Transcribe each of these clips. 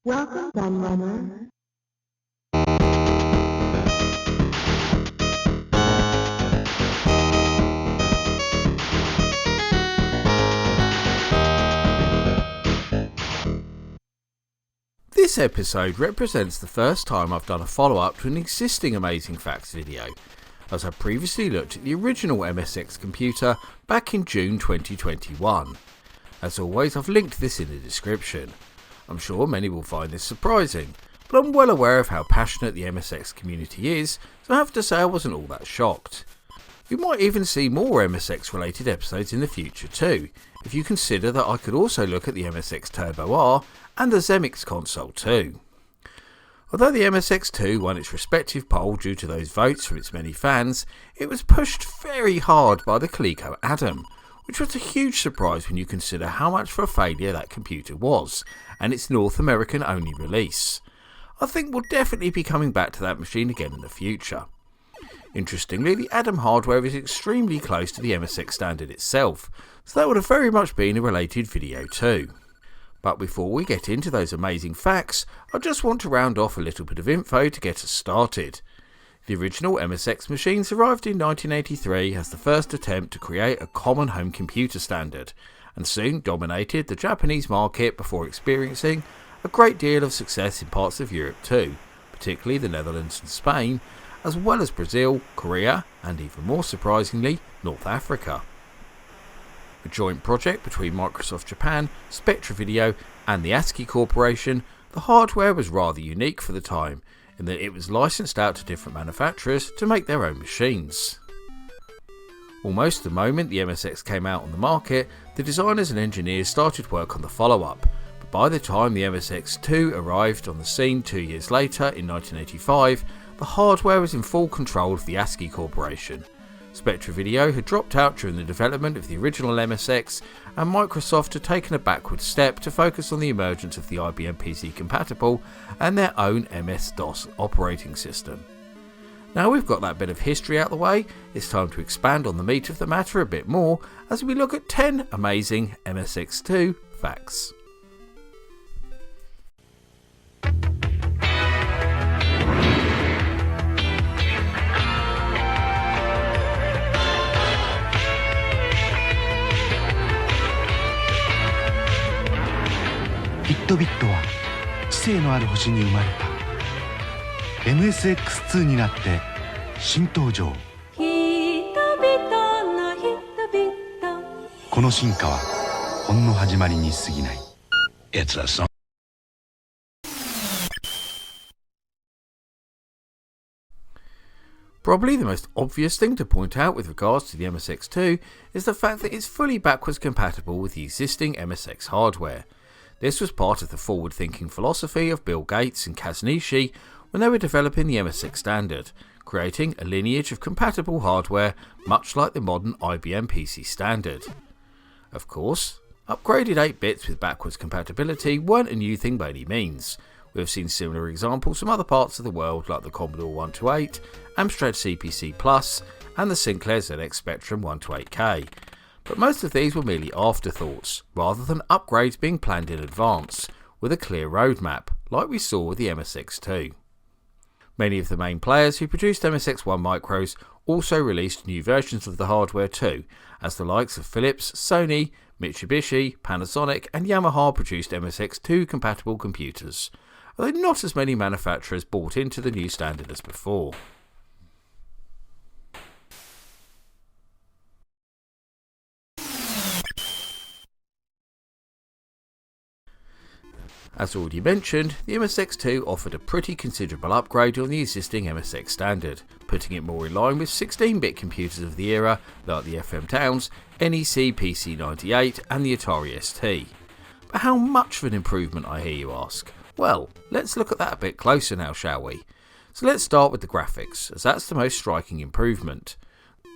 Welcome, Gunrunner. This episode represents the first time I've done a follow-up to an existing Amazing Facts video, as I previously looked at the original MSX computer back in June 2021. As always, I've linked this in the description. I'm sure many will find this surprising, but I'm well aware of how passionate the MSX community is, so I have to say I wasn't all that shocked. You might even see more MSX related episodes in the future too, if you consider that I could also look at the MSX Turbo R and the Zemmix console too. Although the MSX2 won its respective poll due to those votes from its many fans, it was pushed very hard by the Coleco Adam, which was a huge surprise when you consider how much of a failure that computer was, and its North American only release. I think we'll definitely be coming back to that machine again in the future. Interestingly, the Adam hardware is extremely close to the MSX standard itself, so that would have very much been a related video too. But before we get into those amazing facts, I just want to round off a little bit of info to get us started. The original MSX machines arrived in 1983 as the first attempt to create a common home computer standard, and soon dominated the Japanese market before experiencing a great deal of success in parts of Europe too, particularly the Netherlands and Spain, as well as Brazil, Korea, and even more surprisingly, North Africa. A joint project between Microsoft Japan, Spectra Video, and the ASCII Corporation, the hardware was rather unique for the time, in that it was licensed out to different manufacturers to make their own machines. Almost the moment the MSX came out on the market, the designers and engineers started work on the follow-up, but by the time the MSX2 arrived on the scene 2 years later in 1985, the hardware was in full control of the ASCII Corporation. Spectra Video had dropped out during the development of the original MSX, and Microsoft had taken a backward step to focus on the emergence of the IBM PC Compatible and their own MS-DOS operating system. Now we've got that bit of history out the way, it's time to expand on the meat of the matter a bit more as we look at 10 amazing MSX2 facts.ヒットビットは知性のある星に生まれた MSX2 になって新登場。この進化はほんの始まりに過ぎない。It's a song. Probably the most obvious thing to point out with regards to the MSX2 is the fact that it's fully backwards compatible with the existing MSX hardware. This was part of the forward-thinking philosophy of Bill Gates and Kaz Nishi when they were developing the MSX standard, creating a lineage of compatible hardware much like the modern IBM PC standard. Of course, upgraded 8-bits with backwards compatibility weren't a new thing by any means. We have seen similar examples from other parts of the world like the Commodore 128, Amstrad CPC Plus, and the Sinclair ZX Spectrum 128K. But most of these were merely afterthoughts, rather than upgrades being planned in advance, with a clear roadmap, like we saw with the MSX2. Many of the main players who produced MSX1 micros also released new versions of the hardware too, as the likes of Philips, Sony, Mitsubishi, Panasonic and Yamaha produced MSX2 compatible computers, although not as many manufacturers bought into the new standard as before. As already mentioned, the MSX2 offered a pretty considerable upgrade on the existing MSX standard, putting it more in line with 16-bit computers of the era like the FM Towns, NEC PC-98 and the Atari ST. But how much of an improvement, I hear you ask? Well, let's look at that a bit closer now, shall we? So let's start with the graphics, as that's the most striking improvement.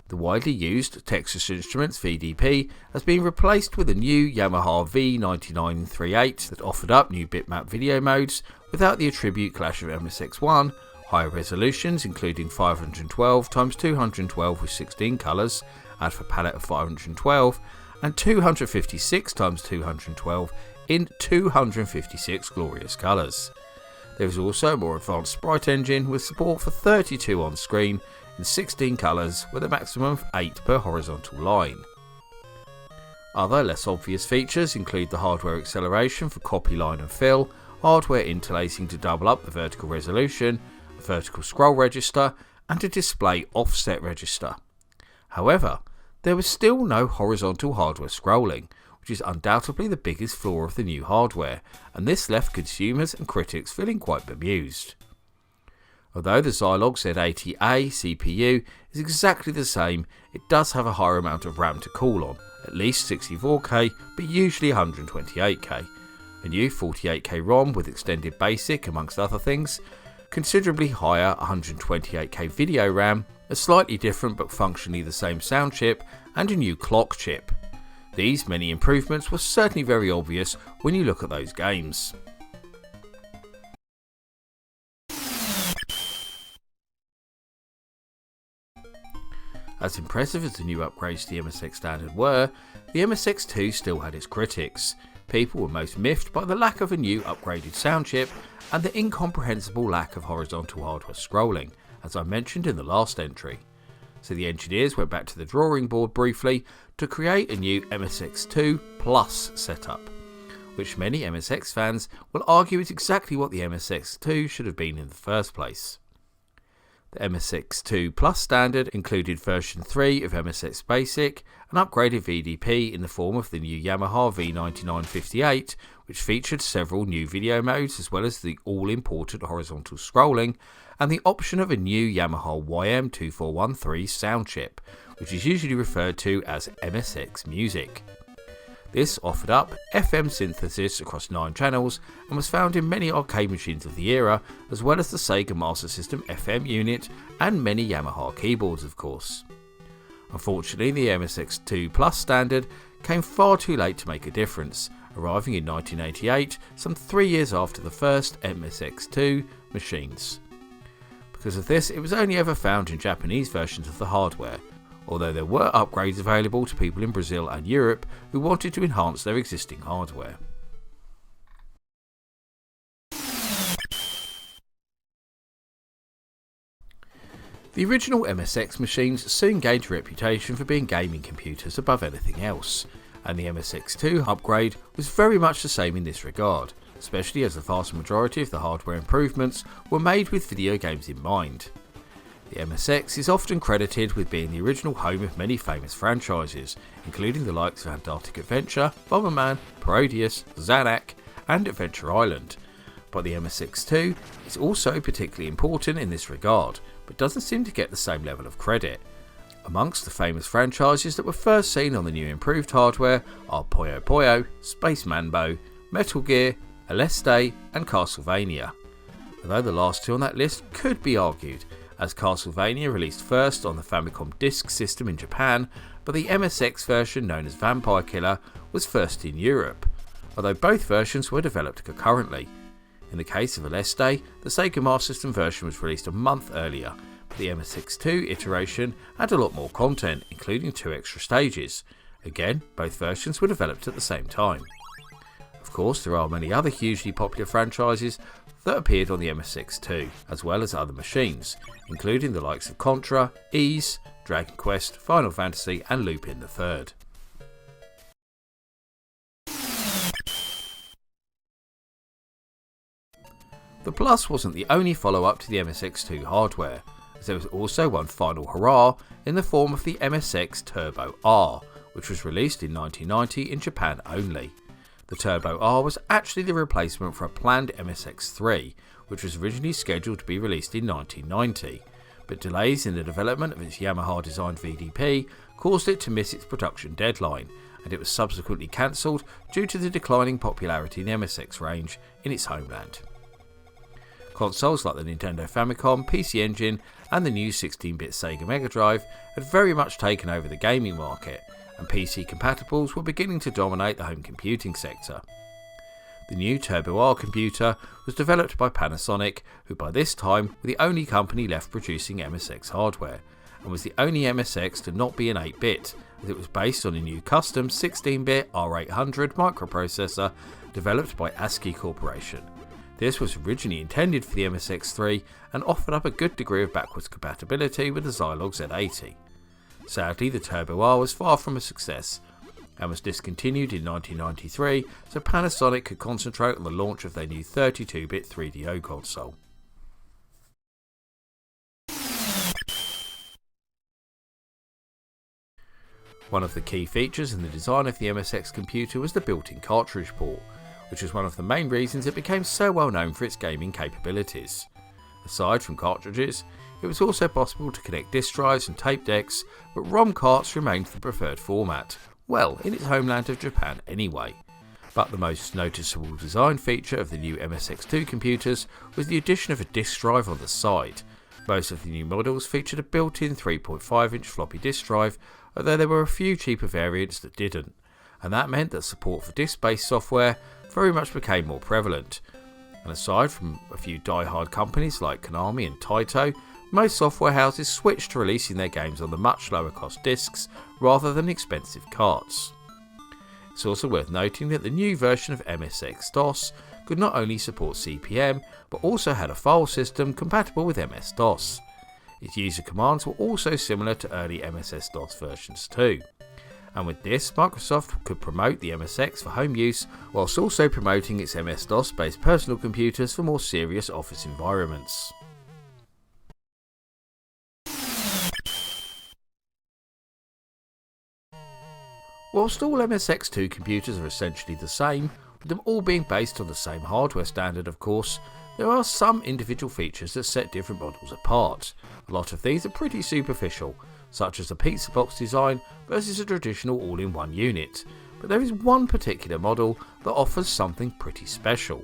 The widely used Texas Instruments VDP has been replaced with a new Yamaha V9938 that offered up new bitmap video modes without the attribute clash of MSX1, higher resolutions including 512x212 with 16 colours, alpha palette of 512, and 256x212 in 256 glorious colours. There is also a more advanced sprite engine with support for 32 on screen in 16 colours with a maximum of 8 per horizontal line. Other less obvious features include the hardware acceleration for copy, line and fill, hardware interlacing to double up the vertical resolution, a vertical scroll register and a display offset register. However, there was still no horizontal hardware scrolling, which is undoubtedly the biggest flaw of the new hardware, and this left consumers and critics feeling quite bemused. Although the Zilog Z80A CPU is exactly the same, it does have a higher amount of RAM to call on, at least 64K but usually 128K, a new 48K ROM with extended BASIC amongst other things, considerably higher 128K video RAM, a slightly different but functionally the same sound chip, and a new clock chip. These many improvements were certainly very obvious when you look at those games. As impressive as the new upgrades to the MSX standard were, the MSX2 still had its critics. People were most miffed by the lack of a new upgraded sound chip and the incomprehensible lack of horizontal hardware scrolling, as I mentioned in the last entry. So the engineers went back to the drawing board briefly to create a new MSX2 Plus setup, which many MSX fans will argue is exactly what the MSX2 should have been in the first place. The MSX2 Plus standard included version 3 of MSX Basic, an upgraded VDP in the form of the new Yamaha V9958, which featured several new video modes as well as the all-important horizontal scrolling, and the option of a new Yamaha YM2413 sound chip, which is usually referred to as MSX Music. This offered up FM synthesis across 9 channels and was found in many arcade machines of the era, as well as the Sega Master System FM unit and many Yamaha keyboards of course. Unfortunately, the MSX2 Plus standard came far too late to make a difference, arriving in 1988, some 3 years after the first MSX2 machines. Because of this, it was only ever found in Japanese versions of the hardware, although there were upgrades available to people in Brazil and Europe who wanted to enhance their existing hardware. The original MSX machines soon gained a reputation for being gaming computers above anything else, and the MSX2 upgrade was very much the same in this regard, especially as the vast majority of the hardware improvements were made with video games in mind. The MSX is often credited with being the original home of many famous franchises, including the likes of Antarctic Adventure, Bomberman, Parodius, Zanak, and Adventure Island. But the MSX2 is also particularly important in this regard, but doesn't seem to get the same level of credit. Amongst the famous franchises that were first seen on the new improved hardware are Puyo Puyo, Space Manbo, Metal Gear, Aleste, and Castlevania. Although the last two on that list could be argued, as Castlevania released first on the Famicom Disk System in Japan, but the MSX version known as Vampire Killer was first in Europe, although both versions were developed concurrently. In the case of Aleste, the Sega Master System version was released a month earlier, but the MSX2 iteration had a lot more content, including 2 extra stages. Again, both versions were developed at the same time. Of course, there are many other hugely popular franchises that appeared on the MSX2, as well as other machines, including the likes of Contra, Ys, Dragon Quest, Final Fantasy and Lupin III. The Plus wasn't the only follow-up to the MSX2 hardware, as there was also one final hurrah in the form of the MSX Turbo R, which was released in 1990 in Japan only. The Turbo R was actually the replacement for a planned MSX3, which was originally scheduled to be released in 1990, but delays in the development of its Yamaha designed VDP caused it to miss its production deadline, and it was subsequently cancelled due to the declining popularity in the MSX range in its homeland. Consoles like the Nintendo Famicom, PC Engine and the new 16-bit Sega Mega Drive had very much taken over the gaming market, and PC compatibles were beginning to dominate the home computing sector. The new Turbo R computer was developed by Panasonic, who by this time were the only company left producing MSX hardware, and was the only MSX to not be an 8-bit, as it was based on a new custom 16-bit R800 microprocessor developed by ASCII Corporation. This was originally intended for the MSX3 and offered up a good degree of backwards compatibility with the Zilog Z80. Sadly, the Turbo R was far from a success and was discontinued in 1993 so Panasonic could concentrate on the launch of their new 32-bit 3DO console. One of the key features in the design of the MSX computer was the built-in cartridge port, which was one of the main reasons it became so well known for its gaming capabilities. Aside from cartridges, it was also possible to connect disk drives and tape decks, but ROM carts remained the preferred format, well, in its homeland of Japan anyway. But the most noticeable design feature of the new MSX2 computers was the addition of a disk drive on the side. Most of the new models featured a built-in 3.5-inch floppy disk drive, although there were a few cheaper variants that didn't, and that meant that support for disk-based software very much became more prevalent. And aside from a few die-hard companies like Konami and Taito, most software houses switched to releasing their games on the much lower cost discs rather than expensive carts. It's also worth noting that the new version of MSX-DOS could not only support CP/M but also had a file system compatible with MS-DOS. Its user commands were also similar to early MSS-DOS versions too. And with this, Microsoft could promote the MSX for home use whilst also promoting its MS-DOS based personal computers for more serious office environments. Whilst all MSX2 computers are essentially the same, with them all being based on the same hardware standard of course, there are some individual features that set different models apart. A lot of these are pretty superficial, such as the pizza box design versus a traditional all-in-one unit, but there is one particular model that offers something pretty special.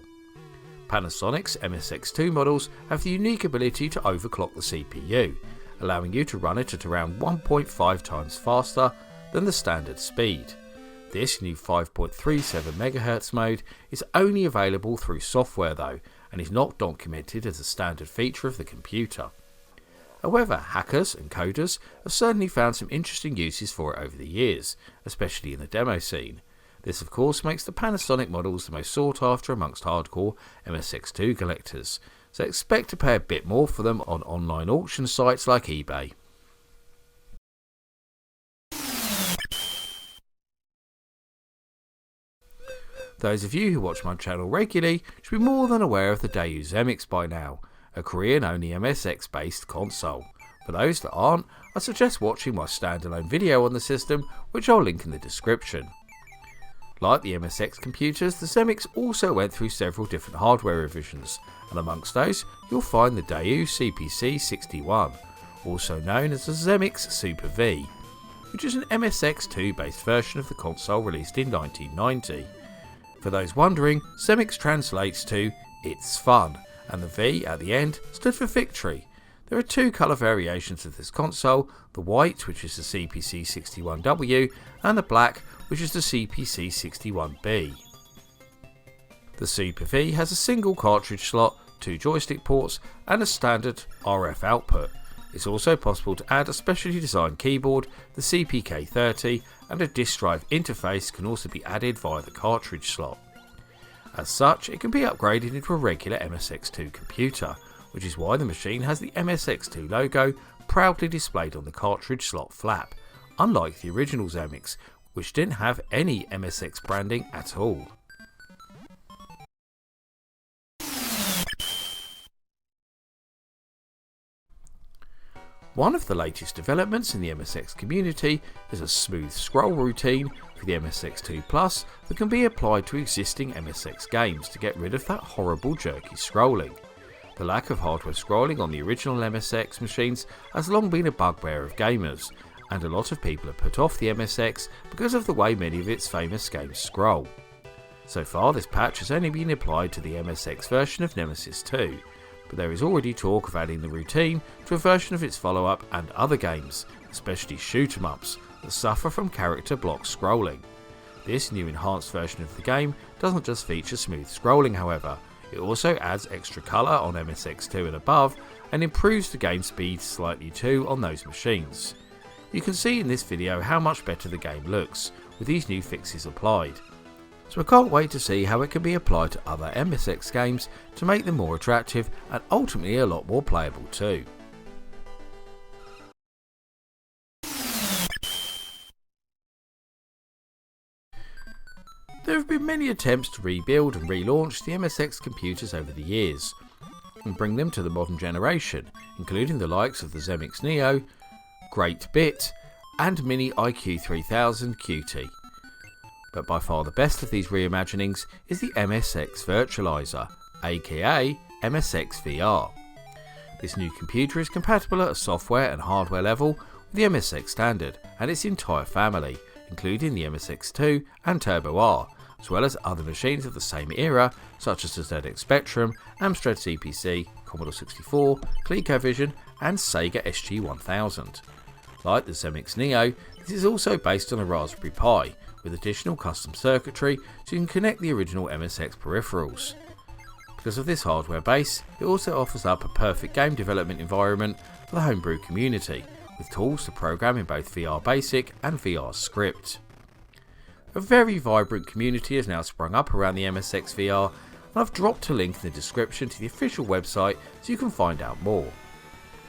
Panasonic's MSX2 models have the unique ability to overclock the CPU, allowing you to run it at around 1.5 times faster than the standard speed. This new 5.37 MHz mode is only available through software though, and is not documented as a standard feature of the computer. However, hackers and coders have certainly found some interesting uses for it over the years, especially in the demo scene. This of course makes the Panasonic models the most sought after amongst hardcore MSX2 collectors, so expect to pay a bit more for them on online auction sites like eBay. Those of you who watch my channel regularly should be more than aware of the Japanese Zemmix by now, a Korean-only MSX based console. For those that aren't, I suggest watching my standalone video on the system, which I'll link in the description. Like the MSX computers, the Zemmix also went through several different hardware revisions, and amongst those you'll find the Daewoo CPC-61, also known as the Zemmix Super V, which is an MSX2 based version of the console released in 1990. For those wondering, Zemmix translates to "It's Fun", and the V at the end stood for victory. There are two colour variations of this console, the white, which is the CPC-61W, and the black, which is the CPC-61B. The Super V has a single cartridge slot, two joystick ports, and a standard RF output. It's also possible to add a specially designed keyboard, the CPK30, and a disk drive interface can also be added via the cartridge slot. As such, it can be upgraded into a regular MSX2 computer, which is why the machine has the MSX2 logo proudly displayed on the cartridge slot flap, unlike the original Zemmix, which didn't have any MSX branding at all. One of the latest developments in the MSX community is a smooth scroll routine for the MSX2 Plus that can be applied to existing MSX games to get rid of that horrible jerky scrolling. The lack of hardware scrolling on the original MSX machines has long been a bugbear of gamers, and a lot of people have put off the MSX because of the way many of its famous games scroll. So far this patch has only been applied to the MSX version of Nemesis 2. But there is already talk of adding the routine to a version of its follow-up and other games, especially shoot-em-ups, that suffer from character block scrolling. This new enhanced version of the game doesn't just feature smooth scrolling however, it also adds extra colour on MSX2 and above and improves the game speed slightly too on those machines. You can see in this video how much better the game looks, with these new fixes applied. so I can't wait to see how it can be applied to other MSX games to make them more attractive and ultimately a lot more playable too. There have been many attempts to rebuild and relaunch the MSX computers over the years and bring them to the modern generation, including the likes of the Zemmix Neo, Great Bit and Mini IQ 3000 QT. But by far the best of these reimaginings is the MSX Virtualizer, aka MSX VR. This new computer is compatible at a software and hardware level with the MSX standard and its entire family, including the MSX2 and Turbo R, as well as other machines of the same era such as the ZX Spectrum, Amstrad CPC, Commodore 64, ColecoVision and Sega SG-1000. Like the Zemmix Neo, this is also based on a Raspberry Pi, with additional custom circuitry so you can connect the original MSX peripherals. Because of this hardware base, it also offers up a perfect game development environment for the homebrew community, with tools to program in both VR Basic and VR Script. A very vibrant community has now sprung up around the MSX VR, and I've dropped a link in the description to the official website so you can find out more.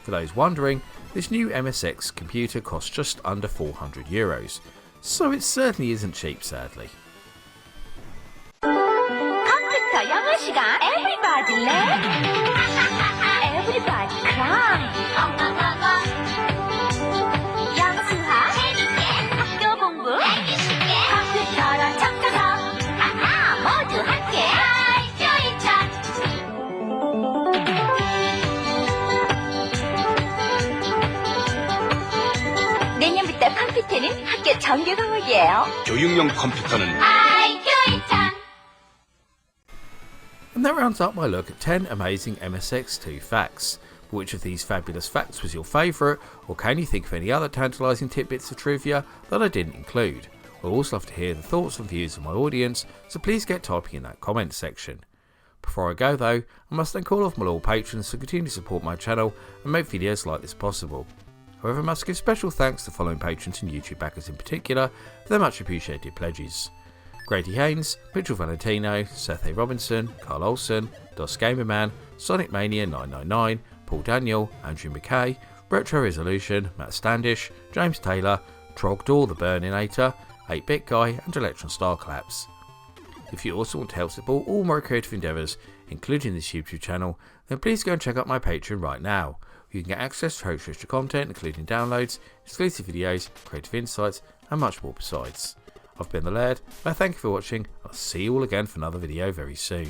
For those wondering, this new MSX computer costs just under €400, so it certainly isn't cheap sadly. 컴퓨터 영어 시간 Everybody laugh Everybody cry 영어 수학 재밌게 학교 공부 알기 쉽게 컴퓨터로 척척척 모두 함께 내년부터 컴퓨터는 학교 정규 과목이에요. 교육용 컴퓨터는 And that rounds up my look at 10 amazing MSX2 facts. But which of these fabulous facts was your favourite, or can you think of any other tantalising tidbits of trivia that I didn't include? I'd also love to hear the thoughts and views of my audience, so please get typing in that comment section. Before I go though, I must thank all of my loyal patrons for continuing to support my channel and make videos like this possible. However, I must give special thanks to following patrons and YouTube backers in particular for their much appreciated pledges. Grady Haynes, Mitchell Valentino, Seth A. Robinson, Carl Olsen, DOS Gamerman, Sonic Mania 999, Paul Daniel, Andrew McKay, Retro Resolution, Matt Standish, James Taylor, Trogdor the Burninator, 8-Bit Guy and Electron Star Claps. If you also want to help support all my creative endeavours, including this YouTube channel, then please go and check out my Patreon right now. You can get access to extra content including downloads, exclusive videos, creative insights and much more besides. I've been the Laird, and I thank you for watching. I'll see you all again for another video very soon.